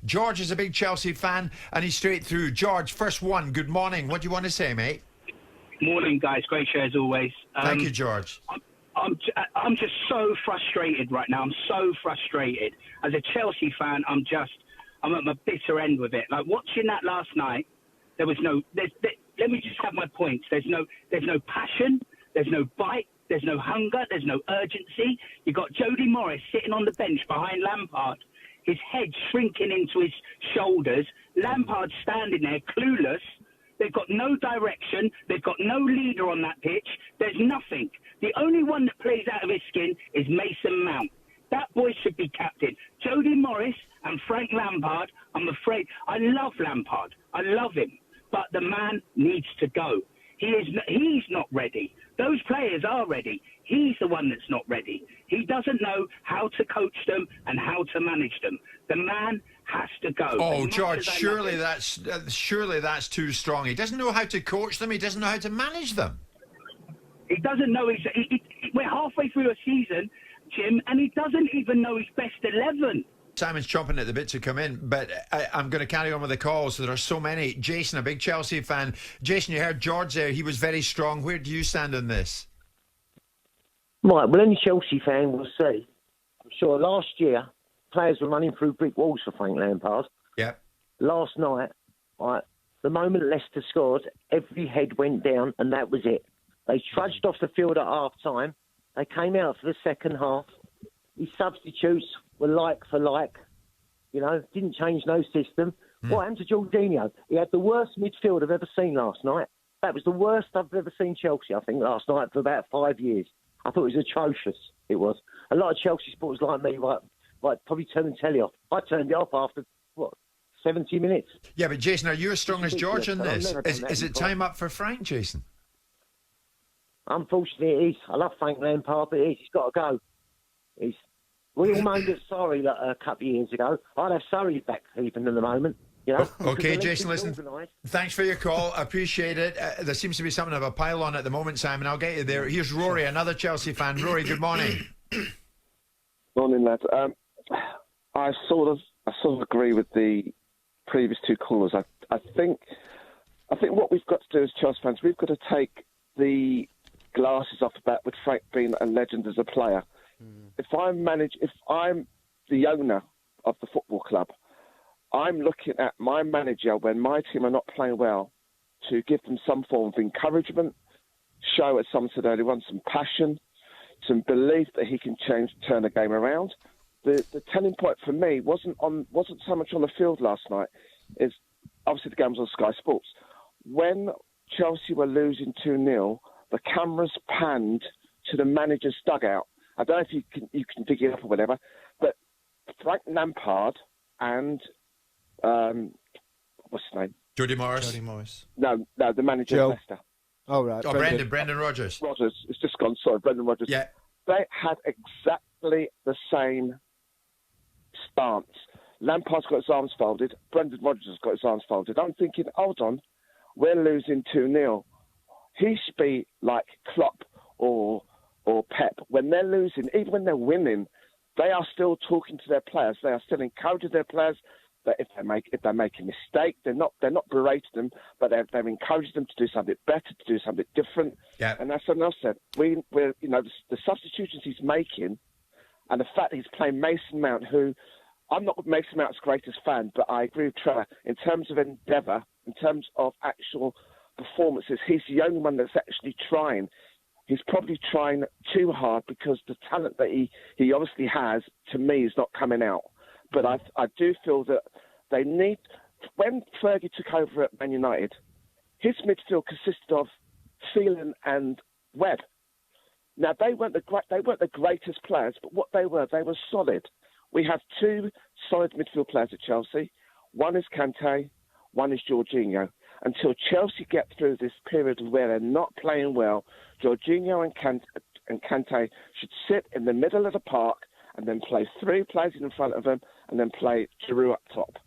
George is a big Chelsea fan, and he's straight through. George, first one, good morning. What do you want to say, mate? Morning, guys. Great show as always. Thank you, George. I'm just so frustrated right now. I'm so frustrated. As a Chelsea fan, I'm at my bitter end with it. Like, watching that last night, there was no... let me just have my points. There's no passion. There's no bite. There's no hunger. There's no urgency. You got Jody Morris sitting on the bench behind Lampard, his head shrinking into his shoulders. Lampard standing there, clueless. They've got no direction. They've got no leader on that pitch. There's nothing. The only one that plays out of his skin is Mason Mount. That boy should be captain. Jody Morris and Frank Lampard, I'm afraid. I love Lampard. I love him. But the man needs to go. He's not ready. Those players are ready. He's the one that's not ready. He doesn't know how to coach them and how to manage them. The man has to go. Oh, George, surely that's too strong. He doesn't know how to coach them. He doesn't know how to manage them. He doesn't know. We're halfway through a season, Jim, and he doesn't even know his best 11. Simon's chomping at the bit to come in, but I'm going to carry on with the calls. So there are so many. Jason, a big Chelsea fan. Jason, you heard George there. He was very strong. Where do you stand on this? Right, well, any Chelsea fan will see. I'm sure last year, players were running through brick walls for Frank Lampard. Yeah. Last night, right, the moment Leicester scored, every head went down, and that was it. They trudged off the field at half-time. They came out for the second half. His substitutes were like for like. You know, didn't change no system. What happened to Jorginho? He had the worst midfield I've ever seen last night. That was the worst I've ever seen Chelsea, I think, last night for about 5 years. I thought it was atrocious. It was. A lot of Chelsea supporters like me, probably turn the telly off. I turned it off after, 70 minutes. Yeah, but Jason, are you as strong as George in this? Is it time up for Frank, Jason? Unfortunately, it is. I love Frank Lampard, but it is. He's got to go. We all made it sorry a couple of years ago. I'd have Surrey back even in the moment. You know, okay, Jason, listen, thanks for your call. I appreciate it. There seems to be something of a pile on at the moment, Simon. I'll get you there. Here's Rory, another Chelsea fan. Rory, good morning. Morning, lads. I sort of agree with the previous two callers. I think what we've got to do as Chelsea fans, we've got to take the glasses off the bat with Frank being a legend as a player. If I'm the owner of the football club, I'm looking at my manager when my team are not playing well to give them some form of encouragement, show, as someone said earlier on, some passion, some belief that he can turn the game around. The turning point for me wasn't so much on the field last night. It's obviously the game was on Sky Sports. When Chelsea were losing 2-0, the cameras panned to the manager's dugout. I don't know if you can dig it up or whatever, but Frank Lampard and what's his name? Jody Morris. No, the manager of Leicester. Oh, right. Brendan Rodgers. It's just gone. Sorry, Brendan Rodgers. Yeah. They had exactly the same stance. Lampard's got his arms folded. Brendan Rodgers has got his arms folded. I'm thinking, hold on, we're losing 2-0. He should be like Klopp or Pep. When they're losing, even when they're winning, they are still talking to their players. They are still encouraging their players. That if they make a mistake, they're not berating them, but they're encouraging them to do something better, to do something different. Yeah. And that's something else said. We're the substitutions he's making, and the fact that he's playing Mason Mount, who I'm not Mason Mount's greatest fan, but I agree with Trevor in terms of endeavour, in terms of actual performances. He's the only one that's actually trying. He's probably trying too hard because the talent that he obviously has, to me, is not coming out. But I do feel that they need... When Fergie took over at Man United, his midfield consisted of Phelan and Webb. Now, they weren't the greatest players, but what they were solid. We have two solid midfield players at Chelsea. One is Kante, one is Jorginho. Until Chelsea get through this period where they're not playing well, Jorginho and Kante should sit in the middle of the park and then play three players in front of them and then play Giroud up top.